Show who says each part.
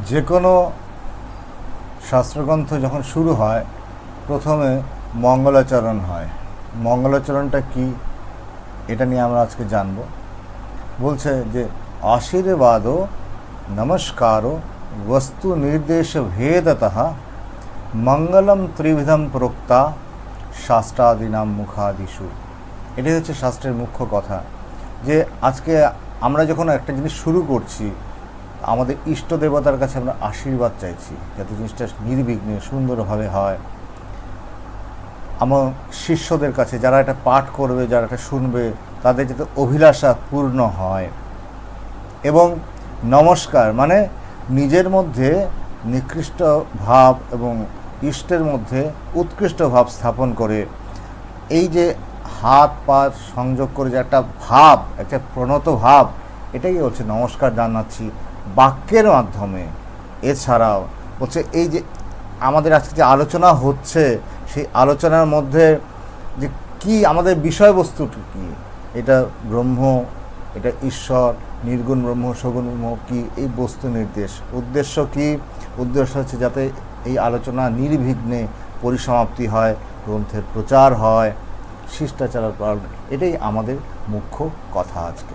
Speaker 1: যে কোনো শাস্ত্রগ্রন্থ যখন শুরু হয় প্রথমে মঙ্গলাচরণ হয়। মঙ্গলাচরণটা কি, এটা নিয়ে আমরা আজকে জানব। বলছে যে আশীর্বাদ নমস্কার বস্তু নির্দেশ ভেদতঃ মঙ্গলম ত্রিবিধম প্রোক্তা শাস্ত্রাদিনাম মুখাদিষু। এটাই হচ্ছে শাস্ত্রের মুখ্য কথা, যে আজকে আমরা যখন একটা জিনিস শুরু করছি আমাদের ইষ্ট দেবতার কাছে আমরা আশীর্বাদ চাইছি যাতে জিনিসটা নির্বিঘ্নে সুন্দরভাবে হয়। আমার শিষ্যদের কাছে যারা এটা পাঠ করবে, যারা এটা শুনবে, তাদের যাতে অভিলাষা পূর্ণ হয়। এবং নমস্কার মানে নিজের মধ্যে নিকৃষ্ট ভাব এবং ইষ্টের মধ্যে উৎকৃষ্ট ভাব স্থাপন করে এই যে হাত পা সংযোগ করে যে একটা ভাব, একটা প্রণত ভাব, এটাই হচ্ছে নমস্কার জানাচ্ছি বাক্যের মাধ্যমে। এছাড়াও হচ্ছে এই যে আমাদের আজকে যে আলোচনা হচ্ছে সেই আলোচনার মধ্যে যে কি আমাদের বিষয়বস্তুটি কী, এটা ব্রহ্ম, এটা ঈশ্বর, নির্গুণ ব্রহ্ম, সগুণ ব্রহ্ম কি, এই বস্তু নির্দেশ। উদ্দেশ্য কি? উদ্দেশ্য হচ্ছে যাতে এই আলোচনা নির্বিঘ্নে পরিসমাপ্তি হয়, গ্রন্থের প্রচার হয়, শিষ্টাচার পালন, এটাই আমাদের মুখ্য কথা আজকে।